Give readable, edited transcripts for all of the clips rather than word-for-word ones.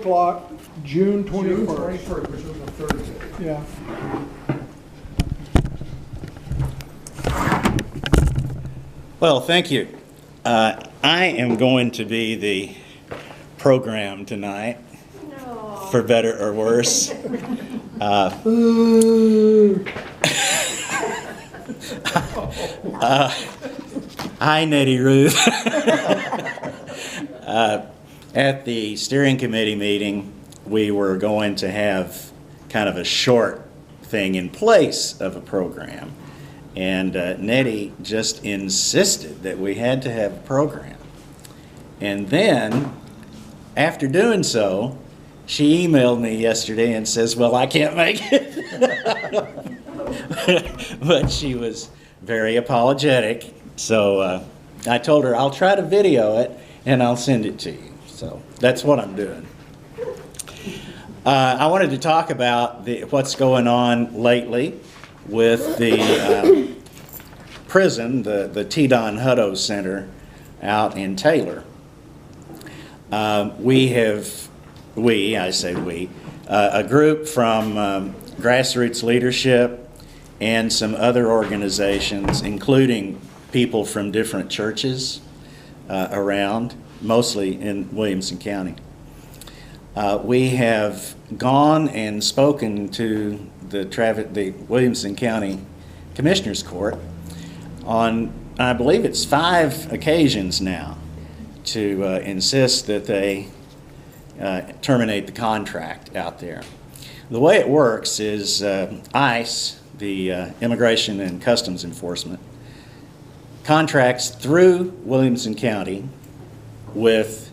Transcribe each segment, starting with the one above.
o'clock, June 21st. June 21st, which was a Thursday. Yeah. Well, thank you. I am going to be the program tonight, for better or worse. Hi, Nettie Ruth. At the steering committee meeting, we were going to have kind of a short thing in place of a program. And Nettie just insisted that we had to have a program. And then, after doing so, she emailed me yesterday and says, well, I can't make it. But she was very apologetic. So I told her I'll try to video it and I'll send it to you. So that's what I'm doing. I wanted to talk about what's going on lately with the prison, the T-Don Hutto Center out in Taylor. A group from grassroots leadership and some other organizations, including people from different churches around, mostly in Williamson County. We have gone and spoken to the Williamson County Commissioners Court on, I believe it's 5 occasions now, to insist that they terminate the contract out there. The way it works is ICE, the Immigration and Customs Enforcement, contracts through Williamson County with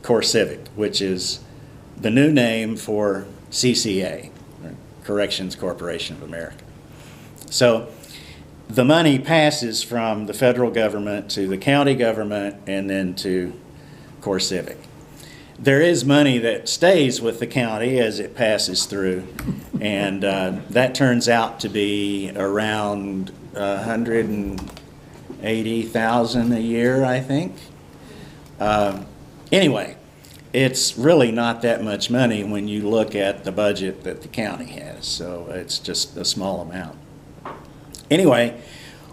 CoreCivic, which is the new name for CCA, Corrections Corporation of America. So the money passes from the federal government to the county government and then to CoreCivic. There is money that stays with the county as it passes through, and that turns out to be around $180,000 a year, I think. Anyway, it's really not that much money when you look at the budget that the county has, so it's just a small amount. Anyway,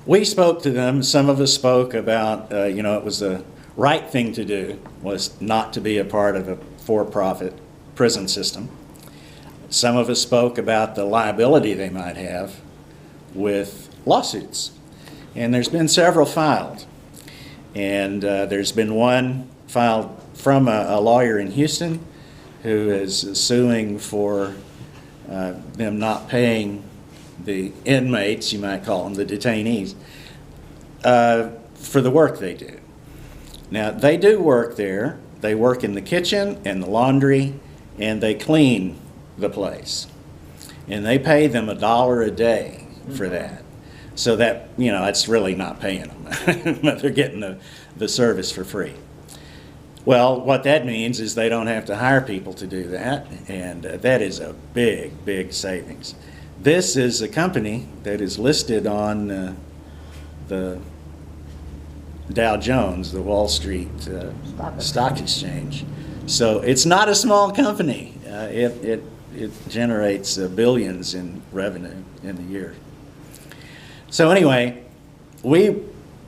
we spoke to them. Some of us spoke about, it was the right thing to do was not to be a part of a for-profit prison system. Some of us spoke about the liability they might have with lawsuits. And there's been several filed. And there's been one filed from a lawyer in Houston who is suing for them not paying the inmates, you might call them, the detainees, for the work they do. Now, they do work there. They work in the kitchen and the laundry, and they clean the place. And they pay them $1 a day for that. So that, it's really not paying them. But they're getting the service for free. Well, what that means is they don't have to hire people to do that, and that is a big, big savings. This is a company that is listed on the Dow Jones, the Wall Street Stock Exchange. So it's not a small company. It generates billions in revenue in the year. So anyway,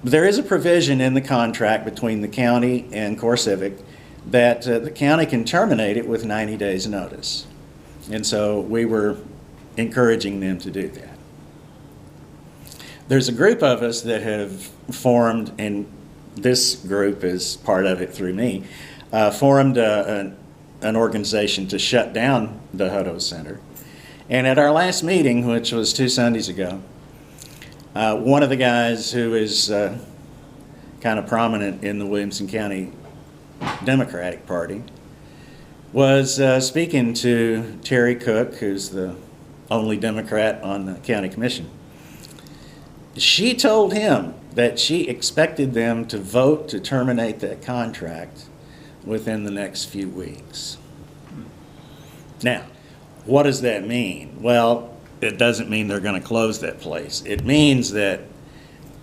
there is a provision in the contract between the county and CoreCivic that the county can terminate it with 90 days notice. And so we were encouraging them to do that. There's a group of us that have formed, and this group is part of it through me, formed an organization to shut down the Hutto Center. And at our last meeting, which was 2 Sundays ago, one of the guys who is kind of prominent in the Williamson County Democratic Party was speaking to Terry Cook, who's the only Democrat on the county commission. She told him that she expected them to vote to terminate that contract within the next few weeks. Now, what does that mean? Well, it doesn't mean they're going to close that place. It means that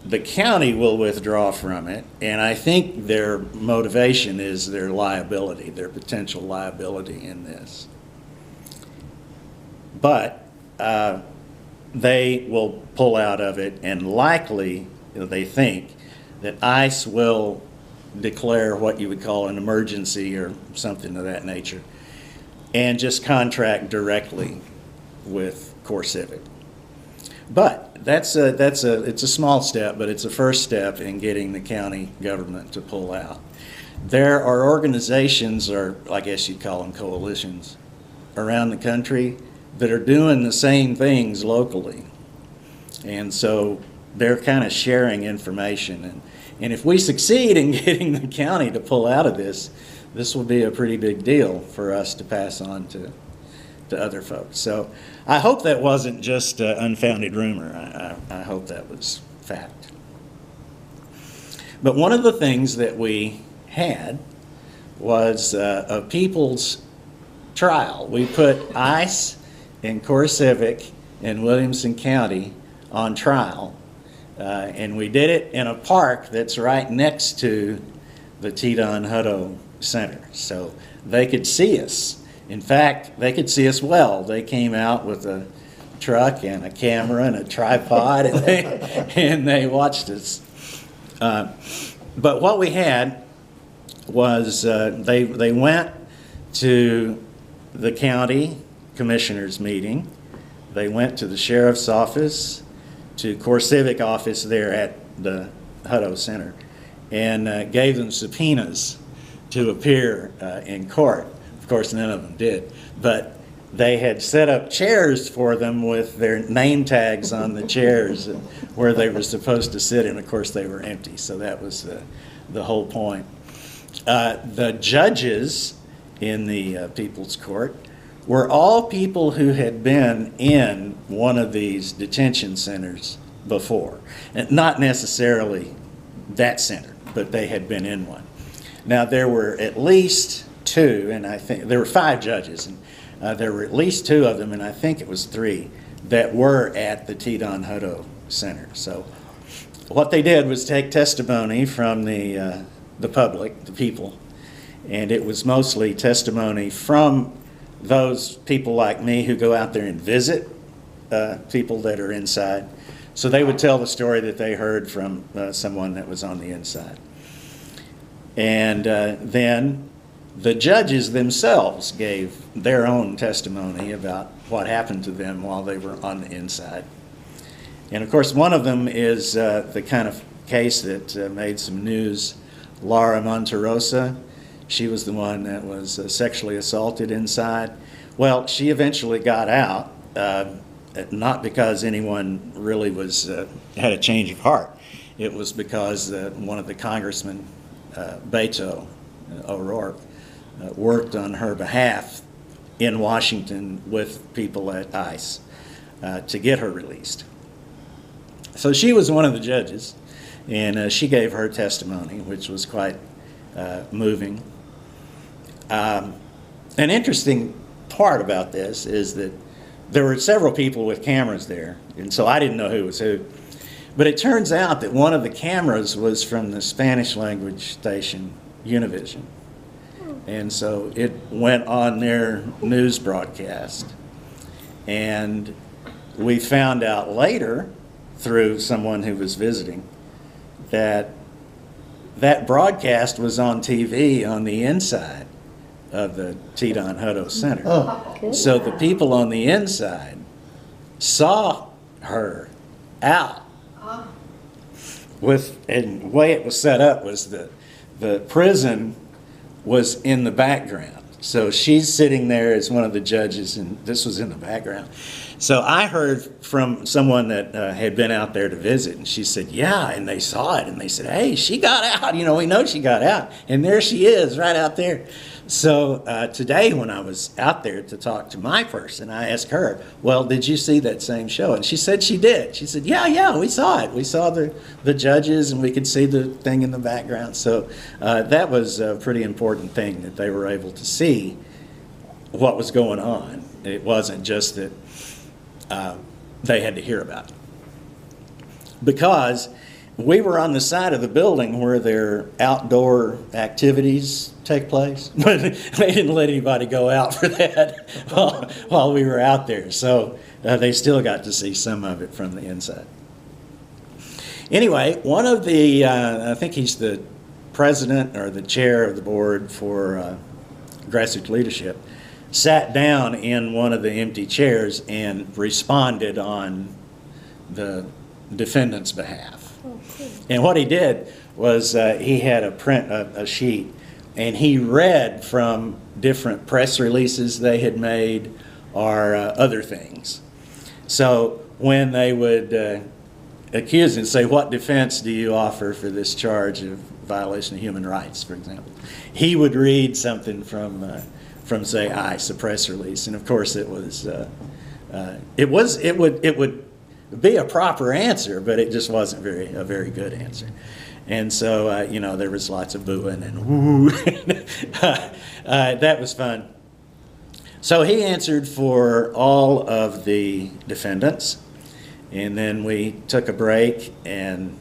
the county will withdraw from it, and I think their motivation is their liability, their potential liability in this. But they will pull out of it, and likely, they think, that ICE will declare what you would call an emergency or something of that nature, and just contract directly with CoreCivic. But it's a small step, but it's a first step in getting the county government to pull out. There are organizations, or I guess you'd call them coalitions, around the country that are doing the same things locally. And so they're kind of sharing information. And if we succeed in getting the county to pull out of this, this will be a pretty big deal for us to pass on to other folks. So I hope that wasn't just unfounded rumor. I hope that was fact. But one of the things that we had was a people's trial. We put ICE and CoreCivic in Williamson County on trial, and we did it in a park that's right next to the Teton Hutto Center, so they could see us. In fact, they could see us well. They came out with a truck and a camera and a tripod, and they watched us. But what we had was they went to the county commissioners meeting. They went to the sheriff's office, to CoreCivic office there at the Hutto Center, and gave them subpoenas to appear in court. Of course, none of them did, but they had set up chairs for them with their name tags on the chairs where they were supposed to sit, and of course they were empty, so that was the whole point. The judges in the People's Court were all people who had been in one of these detention centers before. And not necessarily that center, but they had been in one. Now, there were at least two, and I think there were 5 judges, and there were at least 2 of them, and I think it was 3, that were at the Teton Hutto Center. So what they did was take testimony from the public, the people, and it was mostly testimony from those people like me who go out there and visit people that are inside. So they would tell the story that they heard from someone that was on the inside. And then the judges themselves gave their own testimony about what happened to them while they were on the inside. And of course, one of them is the kind of case that made some news. Laura Monterosa, she was the one that was sexually assaulted inside. Well, she eventually got out, not because anyone really had a change of heart. It was because one of the congressmen, Beto O'Rourke, worked on her behalf in Washington with people at ICE to get her released. So she was one of the judges, and she gave her testimony, which was quite moving. An interesting part about this is that there were several people with cameras there, and so I didn't know who was who. But it turns out that one of the cameras was from the Spanish language station, Univision. And so it went on their news broadcast. And we found out later, through someone who was visiting, that that broadcast was on TV on the inside of the Teton Hutto Center. Oh. So the people on the inside saw her out. And the way it was set up was the prison was in the background. So she's sitting there as one of the judges, and this was in the background. So I heard from someone that had been out there to visit, and she said, yeah, and they saw it, and they said, hey, she got out. You know, we know she got out. And there she is, right out there. So today when I was out there to talk to my person, I asked her, well, did you see that same show? And she said she did. She said, yeah, we saw it. We saw the judges, and we could see the thing in the background. So that was a pretty important thing, that they were able to see what was going on. It wasn't just that they had to hear about it. Because we were on the side of the building where their outdoor activities take place, but they didn't let anybody go out for that while we were out there. So they still got to see some of it from the inside. Anyway, one of the, I think he's the president or the chair of the board for Grassroots Leadership, sat down in one of the empty chairs and responded on the defendant's behalf. Oh, cool. And what he did was he had a sheet, and he read from different press releases they had made or other things. So when they would accuse and say, what defense do you offer for this charge of violation of human rights, for example, he would read something from say, ICE, a press release, and of course it would be a proper answer, but it just wasn't a very good answer. And so, you know, there was lots of booing and woo. That was fun. So he answered for all of the defendants, and then we took a break, and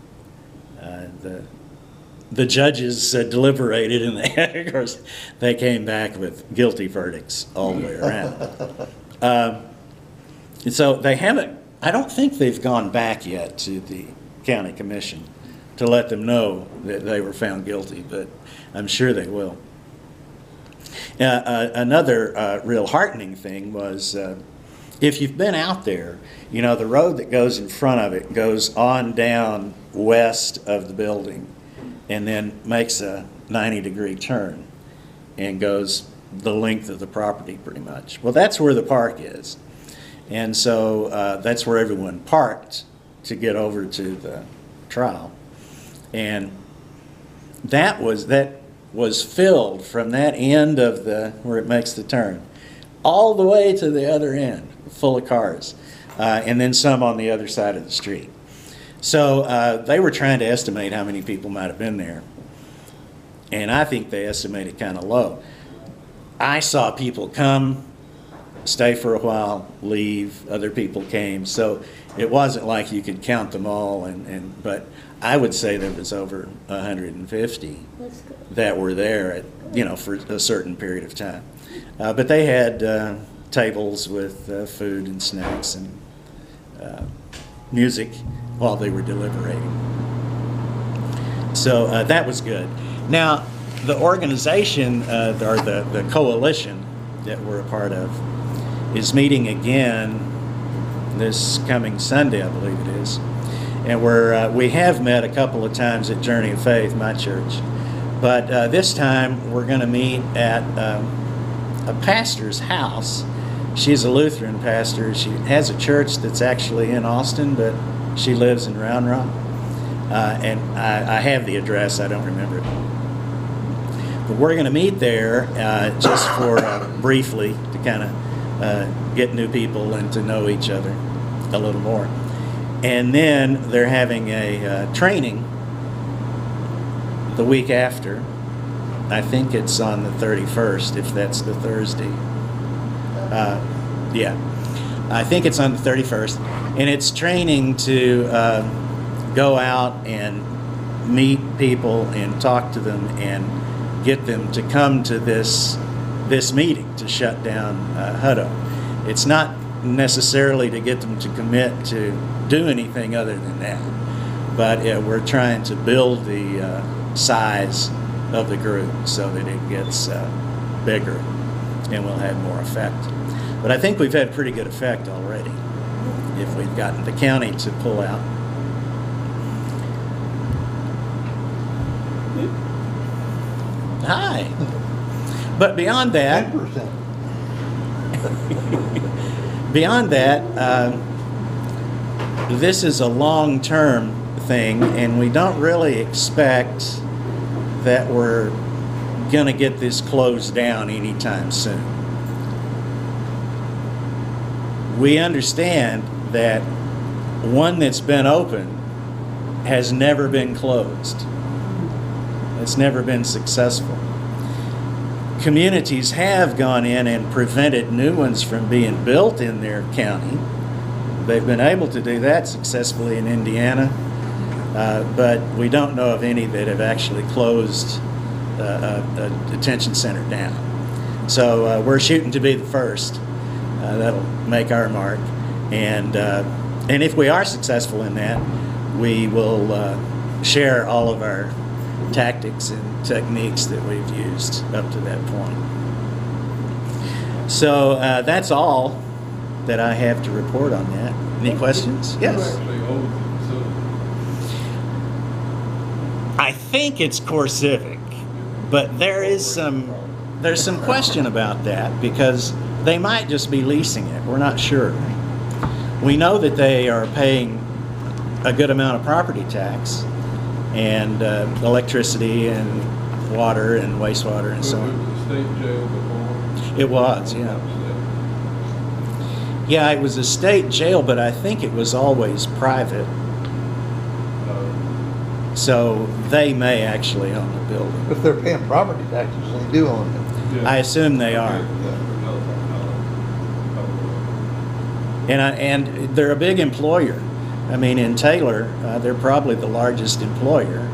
the judges deliberated, and of course they came back with guilty verdicts all the way around. And so they haven't, I don't think they've gone back yet to the county commission to let them know that they were found guilty, but I'm sure they will. Another real heartening thing was, if you've been out there, you know, the road that goes in front of it goes on down west of the building and then makes a 90-degree turn and goes the length of the property pretty much. Well, that's where the park is. And so that's where everyone parked to get over to the trial. And that was filled from that end of where it makes the turn all the way to the other end, full of cars, and then some on the other side of the street. So they were trying to estimate how many people might have been there, and I think they estimated kind of low. I saw people come, stay for a while, leave. Other people came, so it wasn't like you could count them all. But I would say there was over 150 that were there, for a certain period of time. But they had tables with food and snacks and music while they were deliberating. So that was good. Now, the organization, or the coalition that we're a part of, is meeting again this coming Sunday, I believe it is. And we have met a couple of times at Journey of Faith, my church. But this time we're going to meet at a pastor's house. She's a Lutheran pastor. She has a church that's actually in Austin, but she lives in Round Rock. And I have the address, I don't remember it. But we're going to meet there just for briefly to kind of get new people and to know each other a little more. And then they're having a training the week after. I think it's on the 31st, if that's the Thursday. Yeah, I think it's on the 31st. And it's training to go out and meet people and talk to them and get them to come to this meeting to shut down Hutto. It's not necessarily to get them to commit to do anything other than that, but we're trying to build the size of the group so that it gets bigger and will have more effect. But I think we've had pretty good effect already if we've gotten the county to pull out. Hi. But beyond that, 10%. beyond that, this is a long-term thing, and we don't really expect that we're going to get this closed down anytime soon. We understand that one that's been open has never been closed. It's never been successful. Communities have gone in and prevented new ones from being built in their county. They've been able to do that successfully in Indiana. but we don't know of any that have actually closed a detention center down. So we're shooting to be the first. That'll make our mark, and if we are successful in that, we will share all of our tactics and techniques that we've used up to that point. So that's all that I have to report on that. Any questions? Yes. I think it's CoreCivic, but there's some question about that because they might just be leasing it. We're not sure. We know that they are paying a good amount of property tax and electricity and water and wastewater and so on. Was it the state jail before? It was, yeah. Yeah, it was a state jail, but I think it was always private. So they may actually own the building. If they're paying property taxes, they do own it. Yeah. I assume they are. And they're a big employer. I mean, in Taylor, they're probably the largest employer.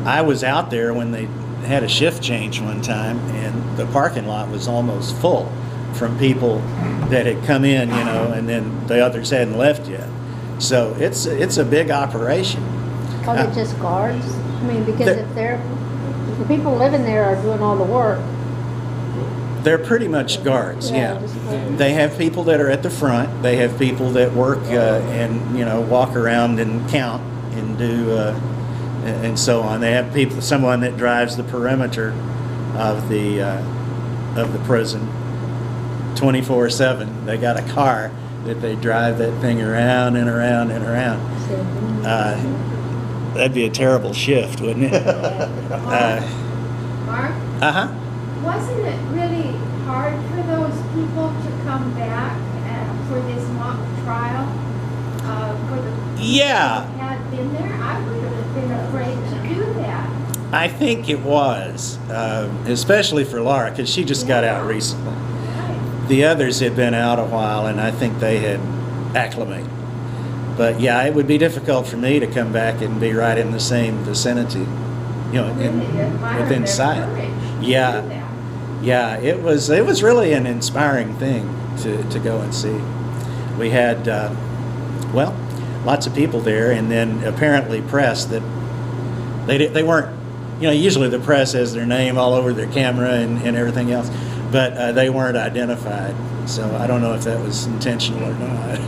I was out there when they had a shift change one time, and the parking lot was almost full from people that had come in, you know, and then the others hadn't left yet. So it's a big operation. Are they just guards? I mean, because if the people living there are doing all the work. They're pretty much guards, yeah. They have people that are at the front. They have people that work and, you know, walk around and count and do and so on. They have someone that drives the perimeter of the prison 24/7. They got a car that they drive that thing around and around and around. That'd be a terrible shift, wouldn't it? Mark, wasn't it really hard for those people to come back for this mock trial? For the Yeah. people who had been there? I would have been afraid to do that. I think it was, especially for Laura, because she just got out recently. Right. The others had been out a while, and I think they had acclimated. But yeah, it would be difficult for me to come back and be right in the same vicinity, you know, within sight. Yeah, yeah, it was really an inspiring thing to go and see. We had, well, lots of people there, and then apparently press that they weren't, you know, usually the press has their name all over their camera and everything else, but they weren't identified. So I don't know if that was intentional or not.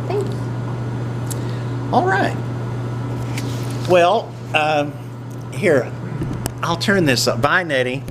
Thanks. All right. Well, here, I'll turn this up. Bye, Nettie.